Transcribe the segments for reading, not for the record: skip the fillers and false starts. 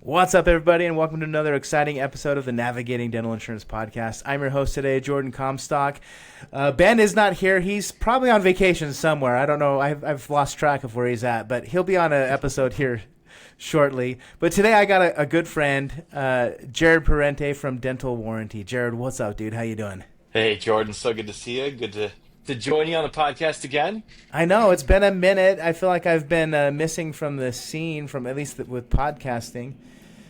What's up, everybody, and welcome to another exciting episode of the Navigating Dental Insurance Podcast. I'm your host today, Jordon Comstock. Ben is not here. He's probably on vacation somewhere. I don't know. I've lost track of where he's at, but he'll be on an episode here shortly. But today I got a good friend, Jared Parente from Dental Warranty. Jared, what's up, dude? How you doing? Hey, Jordan, so good to see you. Good to join you on the podcast again. I know. It's been a minute. I feel like I've been missing from the scene, from at least with podcasting.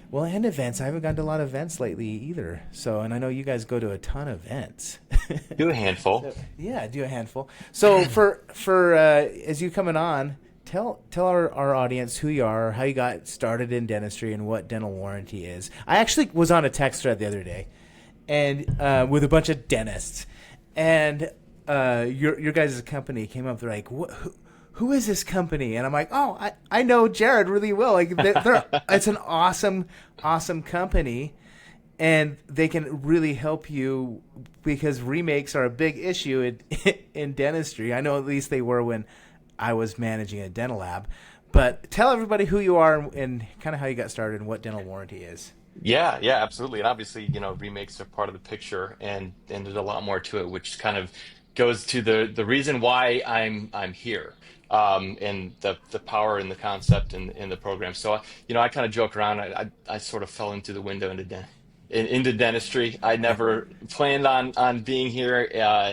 Well, and events. I haven't gone to a lot of events lately either. So, and I know you guys go to a ton of events. Do a handful. Yeah, do a handful. So for as you coming on, tell our audience who you are, how you got started in dentistry, and what dental warranty is. I actually was on a text thread the other day, and with a bunch of dentists, and your guys' company came up. They're like, who is this company? And I'm like, oh, I know Jared really well. Like, it's an awesome company, and they can really help you because remakes are a big issue in dentistry. I know at least they were when I was managing a dental lab. But tell everybody who you are and kind of how you got started and what dental warranty is. Yeah, absolutely. And obviously, remakes are part of the picture, and there's a lot more to it, which kind of goes to the reason why I'm here. And the power and the concept and the program. So, I kind of joke around. I sort of fell into the window into dentistry. I never planned on being here.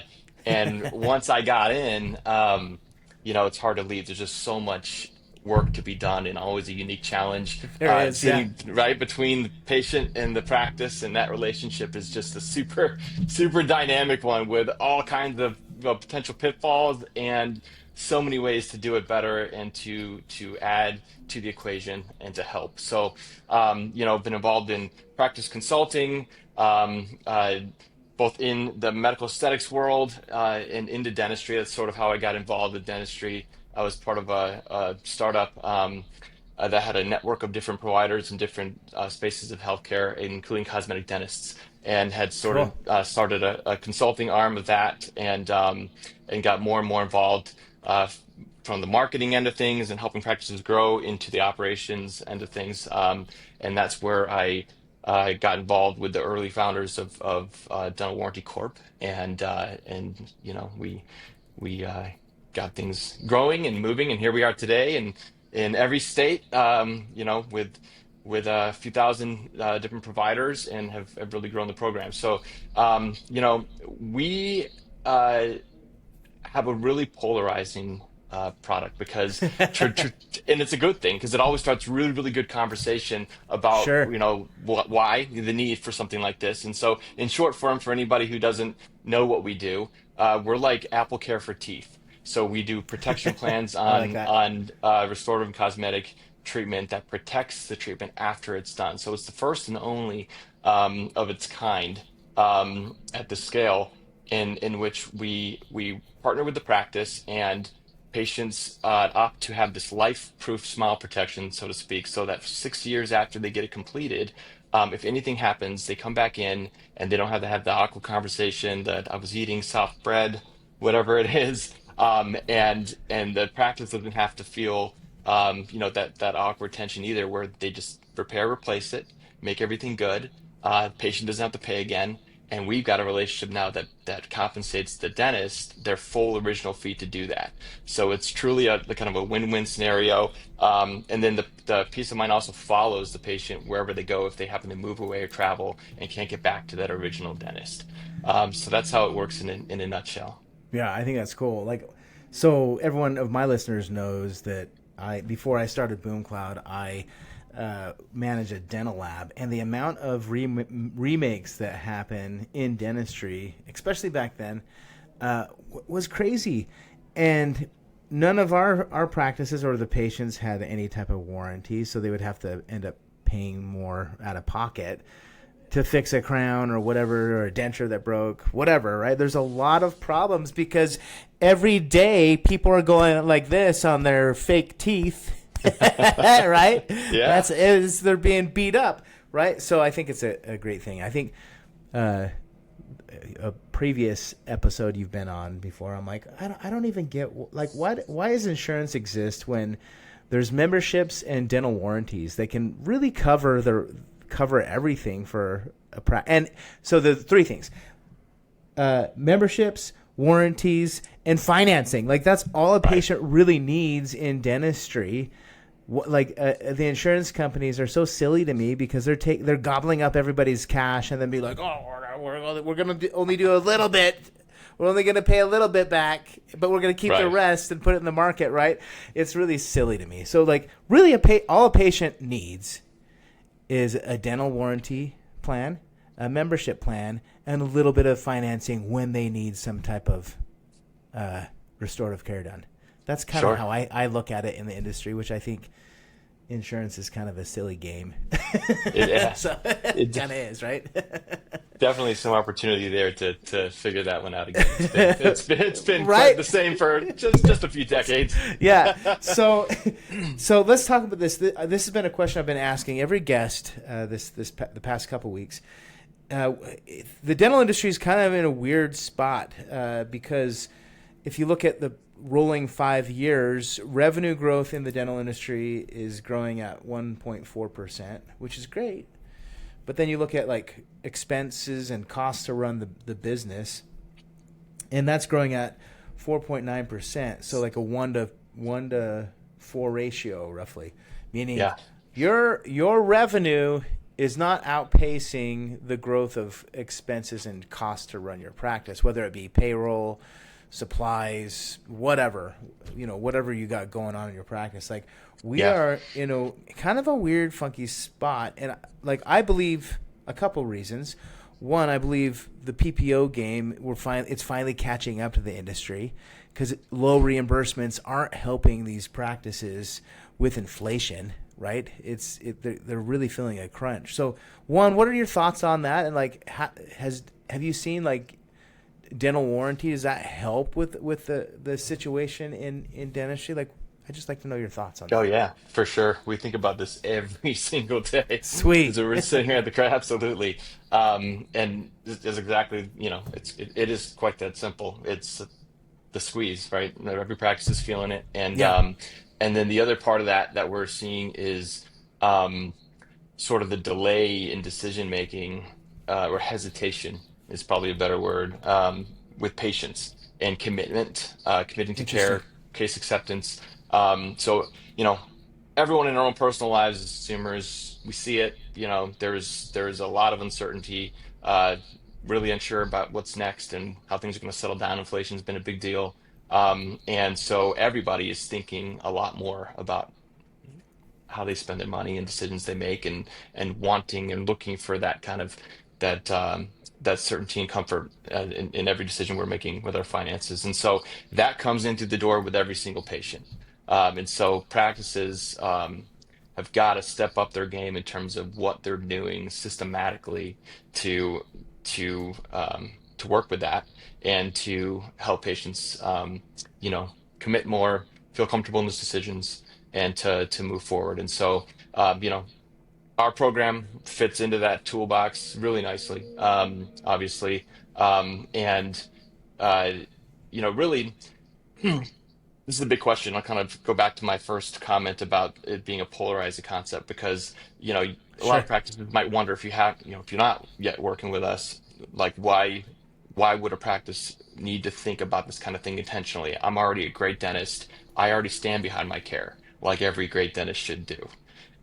And once I got in, it's hard to leave. There's just so much work to be done and always a unique challenge. There is, Sitting right between the patient and the practice, and that relationship is just a super, super dynamic one with all kinds of potential pitfalls and so many ways to do it better and to add to the equation and to help. So, been involved in practice consulting, both in the medical aesthetics world and into dentistry. That's sort of how I got involved with dentistry. I was part of a startup that had a network of different providers in different spaces of healthcare, including cosmetic dentists, and had sort of started a consulting arm of that, and got more and more involved from the marketing end of things and helping practices grow into the operations end of things. And that's where I got involved with the early founders of Dental Warranty Corp. And we got things growing and moving, and here we are today. And in every state, with a few thousand different providers, and have really grown the program. So, we have a really polarizing product because, and it's a good thing because it always starts really, really good conversation about, Sure. why the need for something like this. And so, in short form, for anybody who doesn't know what we do, we're like AppleCare for teeth. So we do protection plans I like that. on restorative and cosmetic treatment that protects the treatment after it's done. So it's the first and only of its kind at the scale in which we partner with the practice, and patients opt to have this life-proof smile protection, so to speak, so that 6 years after they get it completed, if anything happens, they come back in and they don't have to have the awkward conversation that I was eating soft bread, whatever it is, and the practice doesn't have to feel that awkward tension either, where they just repair, replace it, make everything good. Patient doesn't have to pay again, and we've got a relationship now that compensates the dentist their full original fee to do that. So it's truly a kind of a win-win scenario. And then the peace of mind also follows the patient wherever they go if they happen to move away or travel and can't get back to that original dentist. So that's how it works in a nutshell. Yeah, I think that's cool. Like, so everyone of my listeners knows that before I started BoomCloud, I manage a dental lab, and the amount of remakes that happen in dentistry, especially back then, was crazy. And none of our practices or the patients had any type of warranty, so they would have to end up paying more out of pocket to fix a crown or whatever, or a denture that broke, whatever, right? There's a lot of problems because every day people are going like this on their fake teeth, right? Yeah. They're being beat up, right? So I think it's a great thing. I think a previous episode you've been on before, I'm like, I don't even get, like, why does insurance exist when There's memberships and dental warranties. They can really cover everything for and so the three things: memberships, warranties, and financing. Like that's all a patient really needs in dentistry. The insurance companies are so silly to me because they're gobbling up everybody's cash and then be like, oh, we're going to only do a little bit. We're only going to pay a little bit back, but we're going to keep the rest and put it in the market, right? It's really silly to me. So, like, really, all a patient needs is a dental warranty plan, a membership plan, and a little bit of financing when they need some type of restorative care done. That's kind of how I look at it in the industry, which I think insurance is kind of a silly game. So it kind of is, right? Definitely some opportunity there to figure that one out again. It's been right? quite the same for just a few decades. Yeah. So let's talk about this. This has been a question I've been asking every guest the past couple weeks. The dental industry is kind of in a weird spot because if you look at the rolling 5 years, revenue growth in the dental industry is growing at 1.4%, which is great. But then you look at like expenses and costs to run the business, and that's growing at 4.9%. So like a 1 to 4 ratio roughly, meaning your revenue is not outpacing the growth of expenses and costs to run your practice, whether it be payroll, supplies, whatever you got going on in your practice. Like we are in kind of a weird, funky spot. And like, I believe a couple reasons. One, I believe the PPO game, it's finally catching up to the industry because low reimbursements aren't helping these practices with inflation, right? They're really feeling a crunch. So one, what are your thoughts on that? And like, have you seen like dental warranty, does that help with the situation in dentistry? Like, I'd just like to know your thoughts on that. Oh yeah, for sure. We think about this every single day. Sweet. So we're sitting here at the crowd, absolutely. And it's exactly, it is quite that simple. It's the squeeze, right? Every practice is feeling it, and then the other part of that we're seeing is sort of the delay in decision making or hesitation is probably a better word, with patients and committing to care, case acceptance. So, everyone in our own personal lives as consumers, we see it, there's a lot of uncertainty, really unsure about what's next and how things are going to settle down. Inflation's been a big deal. And so everybody is thinking a lot more about how they spend their money and decisions they make and wanting and looking for that kind of that certainty and comfort in every decision we're making with our finances. And so that comes in through the door with every single patient. And so practices have got to step up their game in terms of what they're doing systematically to work with that and to help patients, commit more, feel comfortable in those decisions, and to move forward. And so, our program fits into that toolbox really nicely, obviously. Really, this is a big question. I'll kind of go back to my first comment about it being a polarizing concept because, a lot of practices might wonder if if you're not yet working with us, like why would a practice need to think about this kind of thing intentionally? I'm already a great dentist. I already stand behind my care like every great dentist should do.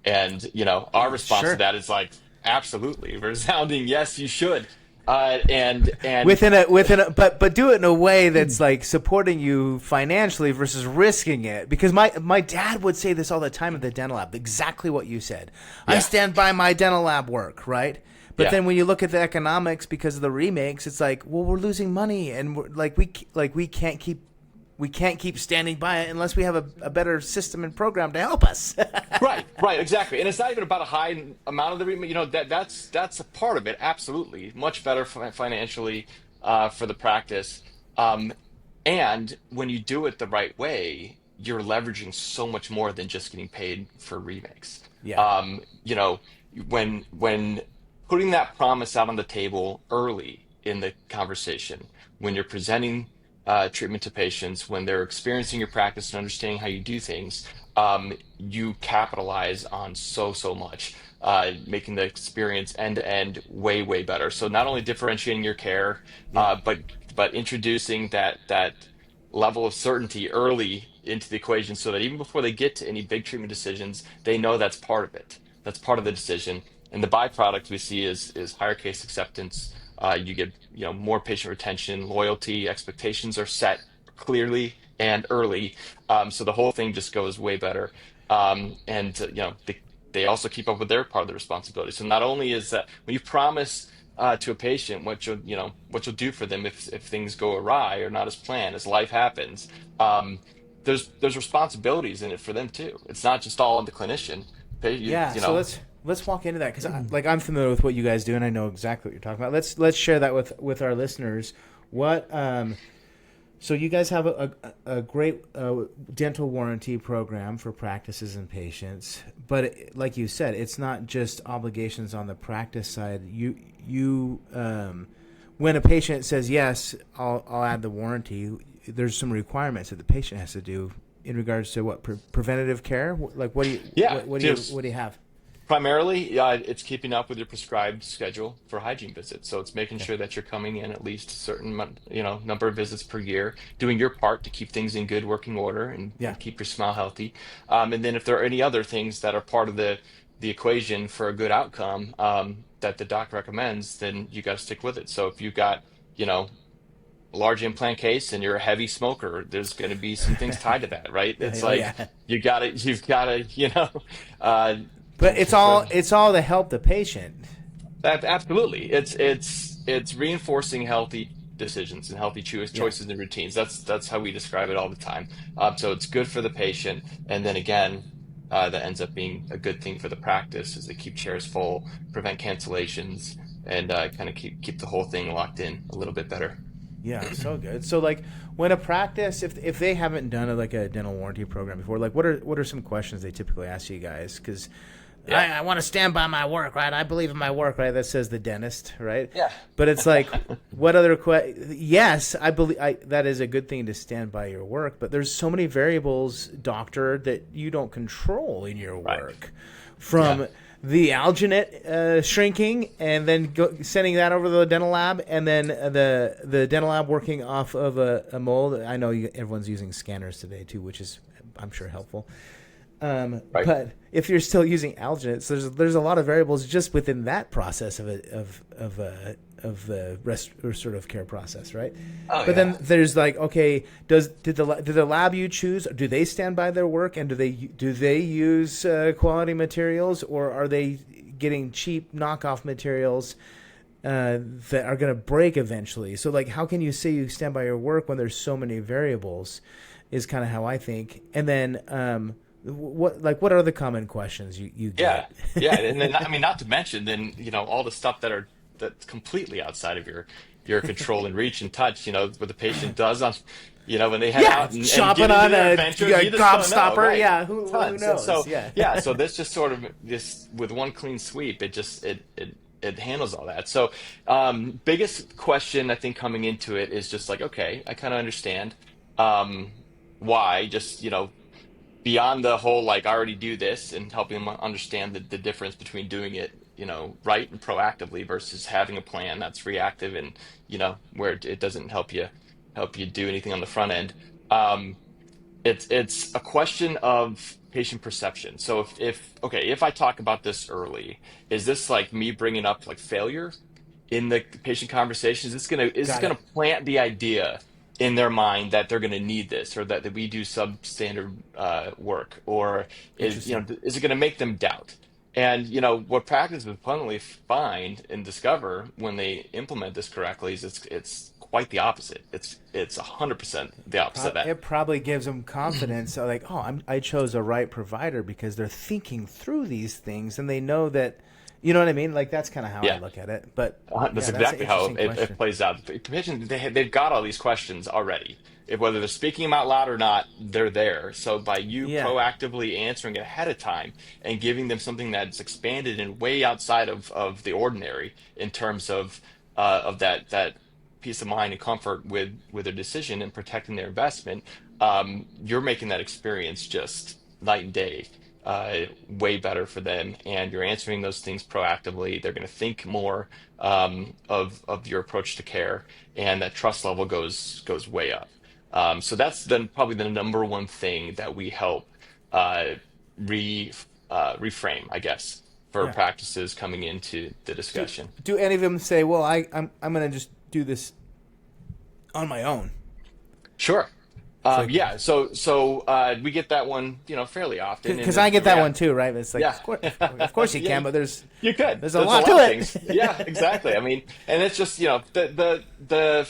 And, our response to that is like, absolutely, resounding, yes, you should. And but do it in a way that's like supporting you financially versus risking it. Because my dad would say this all the time at the dental lab, exactly what you said. I stand by my dental lab work, right? But then when you look at the economics because of the remakes, it's like, well, we're losing money, and we can't keep standing by it unless we have a better system and program to help us. Right, exactly. And it's not even about a high amount of the remake. That's a part of it. Absolutely, much better financially for the practice. And when you do it the right way, you're leveraging so much more than just getting paid for remakes. Yeah. When putting that promise out on the table early in the conversation, when you're presenting treatment to patients, when they're experiencing your practice and understanding how you do things, you capitalize on so much, making the experience end to end way better. So not only differentiating your care, Yeah. but introducing that level of certainty early into the equation, so that even before they get to any big treatment decisions, they know that's part of it. That's part of the decision. And the byproduct we see is higher case acceptance. You get, more patient retention, loyalty, expectations are set clearly and early. So the whole thing just goes way better. And they also keep up with their part of the responsibility. So not only is that when you promise to a patient what you'll do for them if things go awry or not as planned, as life happens, there's responsibilities in it for them too. It's not just all on the clinician. Yeah, so let's walk into that, because I'm familiar with what you guys do and I know exactly what you're talking about. Let's share that with our listeners. What so you guys have a great dental warranty program for practices and patients, but like you said, it's not just obligations on the practice side. You when a patient says yes, I'll add the warranty, there's some requirements that the patient has to do in regards to what preventative care. Like what do you Yeah, what do you have? primarily, it's keeping up with your prescribed schedule for hygiene visits. So it's making sure that you're coming in at least a certain number of visits per year, doing your part to keep things in good working order Yeah. and keep your smile healthy. And then if there are any other things that are part of the equation for a good outcome, that the doc recommends, then you got to stick with it. So if you've got, a large implant case and you're a heavy smoker, there's going to be some things tied to that, right? It's like Yeah. you've got to, uh, But it's all to help the patient. absolutely. It's reinforcing healthy decisions and healthy Yeah. choices and routines. That's how we describe it all the time. So it's good for the patient, and then again, that ends up being a good thing for the practice, as they keep chairs full, prevent cancellations, and kind of keep the whole thing locked in a little bit better. Yeah, so good. So like when a practice, if they haven't done like a dental warranty program before, like what are some questions they typically ask you guys? Because Yeah, I want to stand by my work, right? I believe in my work, right? That says the dentist, right? yeah, But it's like, what other yes, I believe that is a good thing to stand by your work, but there's so many variables, doctor, that you don't control in your right. work, from Yeah, the alginate shrinking and then sending that over to the dental lab, and then the dental lab working off of a mold. I know everyone's using scanners today too, which is, I'm sure, helpful. right. But if you're still using alginates, there's a lot of variables just within that process of the restorative care process, right? Oh But then yeah. there's like, okay, did the lab you choose, do they stand by their work, and do they use quality materials, or are they getting cheap knockoff materials that are going to break eventually? So like, how can you say you stand by your work when there's so many variables? Is kind of how I think. And then what are the common questions you Yeah, get? yeah, and then I mean, not to mention then all the stuff that's completely outside of your control and reach and touch. What the patient does on, when they head Yeah, out and get chopping into on their a adventures, you just don't know, gobstopper. right? Yeah, who Tons, and knows? so Yeah. yeah, so this just sort of this with one clean sweep, it just it handles all that. So biggest question I think coming into it is just like, okay, I kind of understand um, why, just beyond the whole like I already do this, and helping them understand the difference between doing it right and proactively versus having a plan that's reactive, and where it doesn't help you do anything on the front end. um it's a question of patient perception. So if I talk about this early, is this like me bringing up like failure in the patient conversation? Is this Got gonna it. plant the idea in their mind that they're gonna need this, or that we do substandard work, or Interesting. is it gonna make them doubt? And what practice will abundantly find and discover when they implement this correctly is it's quite the opposite. It's 100% the opposite of that. It probably gives them confidence. So like, oh, I chose a right provider because they're thinking through these things and they know that, you know what I mean? Like that's kind of how I Yeah. look at it. But That's yeah, that's an exactly how interesting it question. plays out. The clinicians, they've got all these questions already. Whether they're speaking them out loud or not, they're there. So by you Yeah. proactively answering ahead of time and giving them something that's expanded and way outside of the ordinary in terms of that peace of mind and comfort with their decision and protecting their investment, you're making that experience just night and day, way better for them. And you're answering those things proactively. They're going to think more of your approach to care, and that trust level goes way up. So that's then probably the number one thing that we help uh, re reframe, I guess, for Yeah. practices coming into the Do discussion. do any of them say, "Well, I'm going to just do this on my own"? Sure. It's like Yeah. So we get that one, fairly often, and because I get the that rea one too, right? It's like, yeah, of course you yeah, can, but you could. there's a There's a lot to lot of things. it. Yeah, exactly. I mean, and it's just, the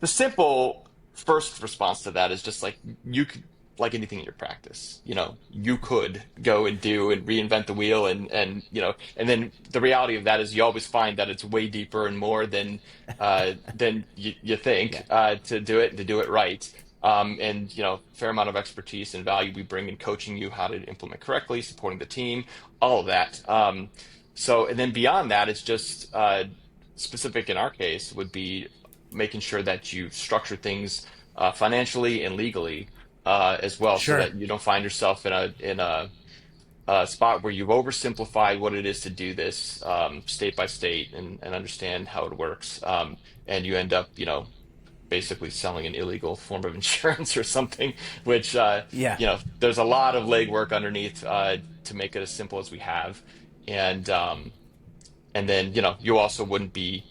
simple first response to that is just like you could, like anything in your practice, you could go and do and reinvent the wheel, and then the reality of that is you always find that it's way deeper and more than you think, Yeah, to do it and to do it right. And fair amount of expertise and value we bring in coaching you how to implement correctly, supporting the team, all of that. So and then beyond that, it's just specific in our case would be making sure that you structure things financially and legally as well, so sure. that you don't find yourself in a spot where you've oversimplified what it is to do this state by state and understand how it works, and you end up, basically selling an illegal form of insurance or something, which Yeah, there's a lot of legwork underneath to make it as simple as we have, and then you also wouldn't be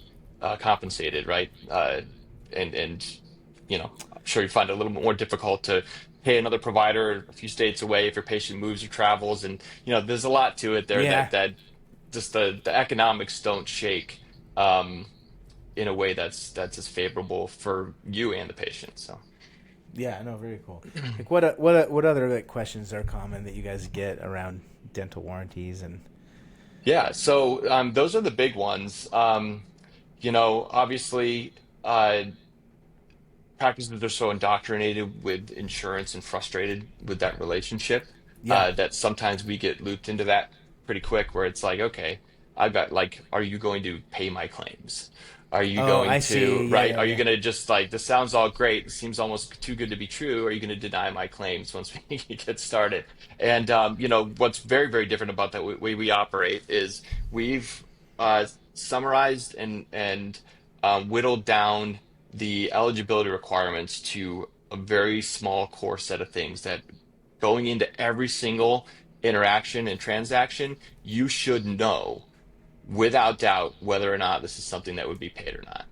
compensated, right? And I'm sure you find it a little bit more difficult to pay another provider a few states away if your patient moves or travels, and there's a lot to it there yeah, that just the economics don't shake in a way that's as favorable for you and the patient. So. yeah. No, very cool. Like, what other like questions are common that you guys get around dental warranties and? Yeah, so those are the big ones. Obviously, practices are so indoctrinated with insurance and frustrated with that relationship Yeah. that sometimes we get looped into that pretty quick, where it's like, okay, I've got like, are you going to pay my claims? Are you Oh, going I to, see. Yeah, right? yeah, Are you yeah. going to just like, this sounds all great. It seems almost too good to be true. Are you going to deny my claims once we get started? And, what's very, very different about that way we operate is we've summarized and whittled down the eligibility requirements to a very small core set of things that going into every single interaction and transaction, you should know without doubt whether or not this is something that would be paid or not.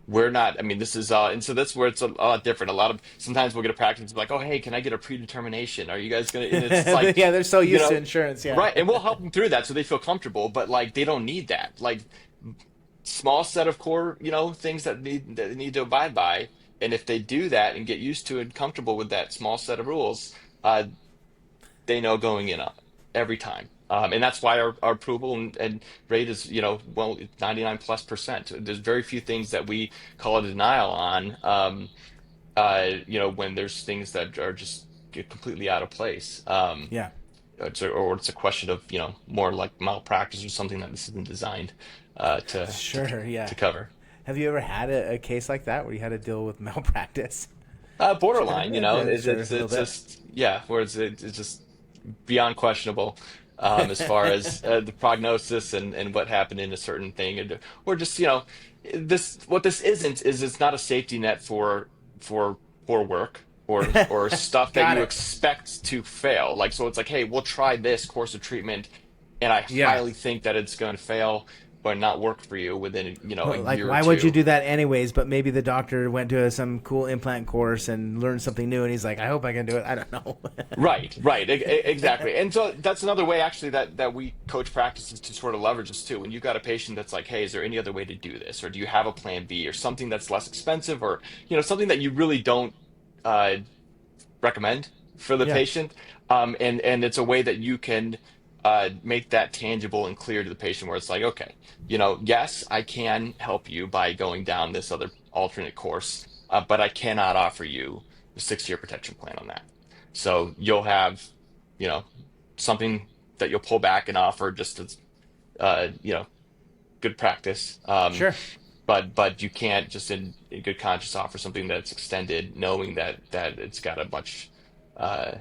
We're not, I mean, this is, and so that's where it's a lot different. A lot of, sometimes we'll get a practice like, oh, hey, can I get a predetermination? Are you guys going to, and it's like, Yeah, they're so you used to know, insurance. Yeah. right. And we'll help them through that so they feel comfortable, but like, they don't need that. Like, small set of core, things that they need to abide by. And if they do that and get used to and comfortable with that small set of rules, they know going in every time. And that's why our approval and rate is, 99 plus percent. There's very few things that we call a denial on, when there's things that are just get completely out of place. Yeah. Or it's a question of, more like malpractice or something that this isn't designed uh, to, to, Sure. Yeah. to cover. Have you ever had a case like that where you had to deal with malpractice? Borderline, Sure, a little it's bit. just, yeah, where it's just beyond questionable, as far as the prognosis and what happened in a certain thing, or just this what this isn't is it's not a safety net for poor work or stuff that Got you it. expect to fail. Like, so it's like, hey, we'll try this course of treatment, and I Yeah. highly think that it's going to fail or not work for you within a Well, like, year or why would you two. do that anyways? But maybe the doctor went to some cool implant course and learned something new, and he's like, I hope I can do it. I don't know. Right, exactly. And so that's another way actually that we coach practices to sort of leverage this too. When you've got a patient that's like, hey, is there any other way to do this? Or do you have a plan B or something that's less expensive, or, something that you really don't uh, recommend for the Yeah. patient? And it's a way that you can make that tangible and clear to the patient where it's like, okay, yes, I can help you by going down this other alternate course, but I cannot offer you a 6-year protection plan on that. So you'll have, you know, something that you'll pull back and offer just as, good practice. Sure. but you can't just in good conscience offer something that's extended, knowing that it's got a much uh,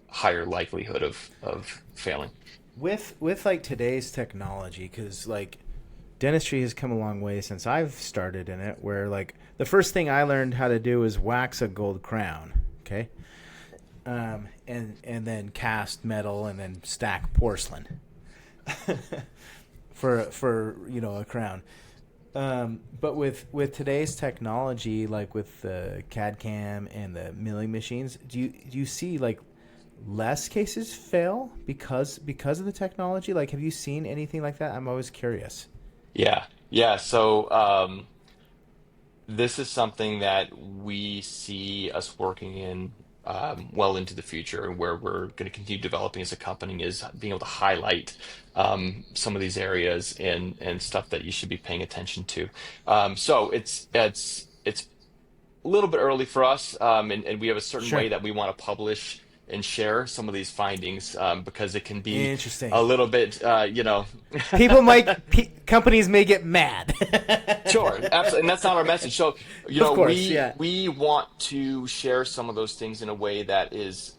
higher likelihood of failing. With like today's technology, because like dentistry has come a long way since I've started in it, where like the first thing I learned how to do was wax a gold crown. Okay. And then cast metal and then stack porcelain for a crown. But with today's technology, like with the CAD CAM and the milling machines, do you see like less cases fail because of the technology? Like, have you seen anything like that? I'm always curious. Yeah, yeah. So this is something that we see us working in well into the future, and where we're going to continue developing as a company is being able to highlight some of these areas and stuff that you should be paying attention to. So it's a little bit early for us, and we have a certain way Sure. that we want to publish and share some of these findings because it can be Interesting. a little bit, Companies may get mad. Sure, absolutely, and that's not our message. So, Of course, we yeah. we want to share some of those things in a way that is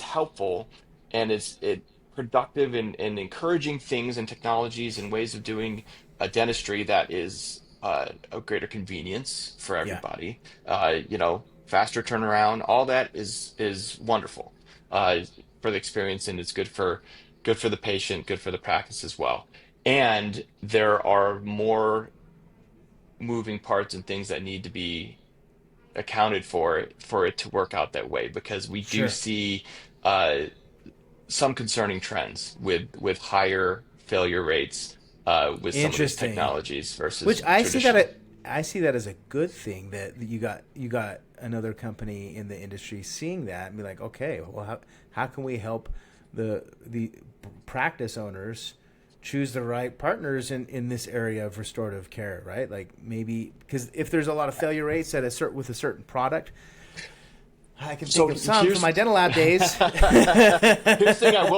helpful and is it productive and encouraging things and technologies and ways of doing dentistry that is a greater convenience for Yeah. everybody. Faster turnaround, all that is wonderful for the experience, and it's good for the patient, good for the practice as well. And there are more moving parts and things that need to be accounted for it to work out that way, because we do Sure. see uh, some concerning trends with higher failure rates with some of these Interesting. technologies Which versus I see traditional. I see that as a good thing that you got another company in the industry seeing that and be like, okay, well, how can we help the practice owners choose the right partners in this area of restorative care, right? Like maybe because if there's a lot of failure rates at a certain with a certain product, I can think So of some from here's my dental lab days. here's the thing I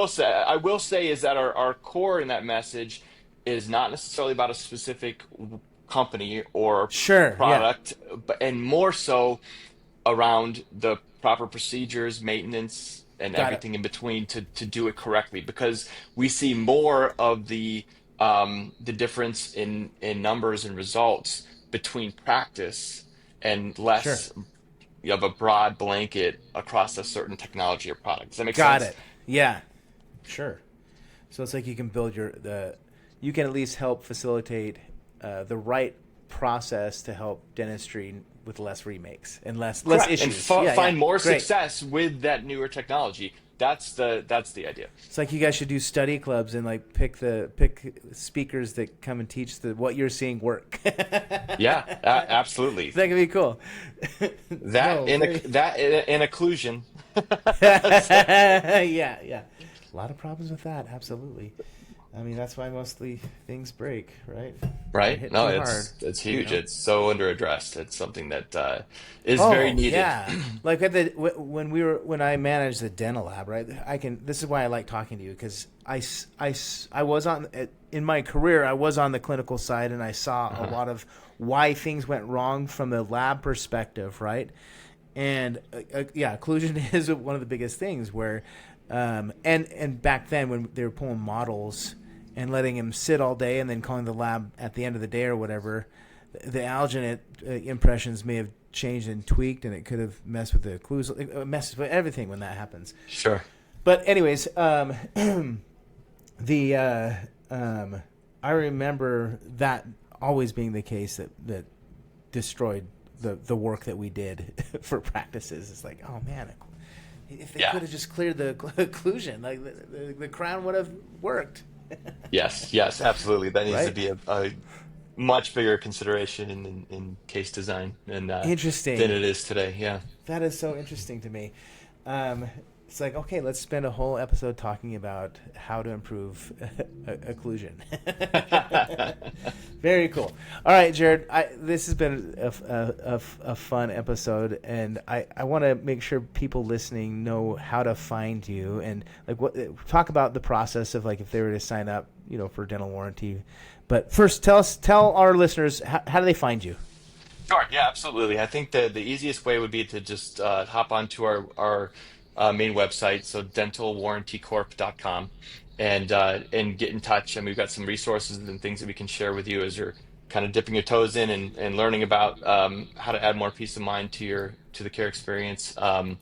will say is that our core in that message is not necessarily about a specific company or Sure, yeah, product, but and more so around the proper procedures, maintenance, and got it. everything in between to do it correctly. Because we see more of the difference in numbers and results between practice and Sure, less of a broad blanket across a certain technology or product. Does that make got sense? it. Yeah, sure. So it's like you can build you can at least help facilitate the right process to help dentistry with less remakes and less Correct. And issues. Yeah, yeah, find more great. success with that newer technology. That's the idea. It's like you guys should do study clubs and like pick speakers that come and teach what you're seeing work. Yeah, absolutely. That could be cool. That No, in very. occlusion. Yeah, yeah. A lot of problems with that. Absolutely. I mean, that's why mostly things break, right? They're Right? hit No, too hard, it's you huge. know. It's so under addressed. It's something that is very Oh needed. yeah, like when I managed the dental lab, right? I can. This is why I like talking to you because I was in my career. I was on the clinical side, and I saw a Uh-huh. lot of why things went wrong from the lab perspective, right? And yeah, occlusion is one of the biggest things where, and back then when they were pulling models and letting him sit all day and then calling the lab at the end of the day or whatever, the alginate impressions may have changed and tweaked, and it could have messed with the occlusal, it messes with everything when that happens. Sure. But anyways, the I remember that always being the case that destroyed the work that we did for practices. It's like, oh man, if they Yeah. could have just cleared the occlusion, like the crown would have worked, Yes. Yes. Absolutely. That needs to right? be a much bigger consideration in case design than Interesting. it is today. Yeah. That is so interesting to me. Um, It's like, okay, let's spend a whole episode talking about how to improve occlusion. Very cool. All right, Jared, this has been a fun episode, and I want to make sure people listening know how to find you, and like talk about the process of like if they were to sign up, for dental warranty. But first, tell our listeners how do they find you? Sure. Yeah, absolutely. I think the easiest way would be to just hop onto our main website, so dentalwarrantycorp.com, and get in touch. And we've got some resources and things that we can share with you as you're kind of dipping your toes in and learning about how to add more peace of mind to the care experience. And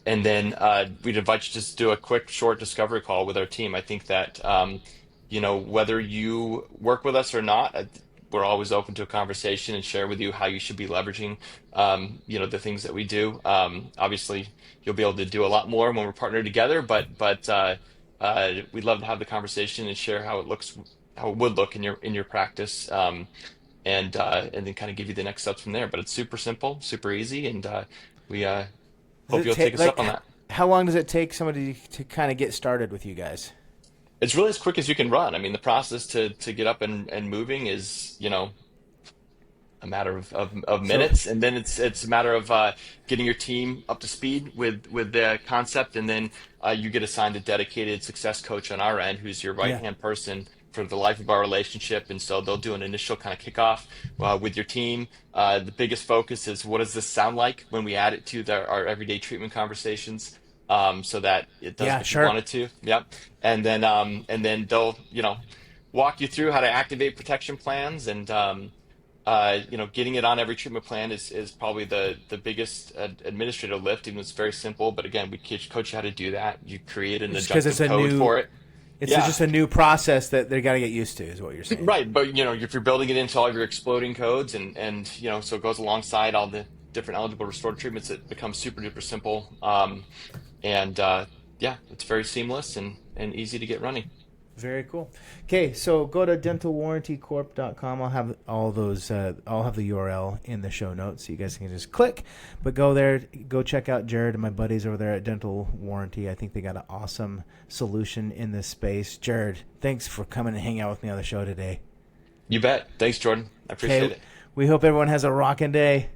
then we'd invite you to just do a quick, short discovery call with our team. I think that whether you work with us or not, we're always open to a conversation and share with you how you should be leveraging, the things that we do. Obviously, you'll be able to do a lot more when we're partnered together, but we'd love to have the conversation and share how it would look in your practice, and then kind of give you the next steps from there. But it's super simple, super easy, and we hope you'll take us up on that. How long does it take somebody to kind of get started with you guys? It's really as quick as you can run. I mean, the process to get up and moving is, a matter of minutes, and then it's a matter of getting your team up to speed with the concept, and then you get assigned a dedicated success coach on our end, who's your right hand person for the life of our relationship. And so they'll do an initial kind of kickoff with your team. The biggest focus is, what does this sound like when we add it to our everyday treatment conversations, so that it does what you want it to. Yep. And then they'll walk you through how to activate protection plans, and getting it on every treatment plan is probably the biggest administrative lift. Even it's very simple, but again, we coach you how to do that. You create an adjunctive code for it. It's just a new process that they got to get used to, is what you're saying. Right, but if you're building it into all of your exploding codes, and so it goes alongside all the different eligible restorative treatments, it becomes super duper simple. It's very seamless and easy to get running. Very cool. Okay, so go to dentalwarrantycorp.com. I'll have all those. I'll have the URL in the show notes, so you guys can just click. But go there, go check out Jared and my buddies over there at Dental Warranty. I think they got an awesome solution in this space. Jared, thanks for coming and hanging out with me on the show today. You bet. Thanks, Jordan. I appreciate it. We hope everyone has a rocking day.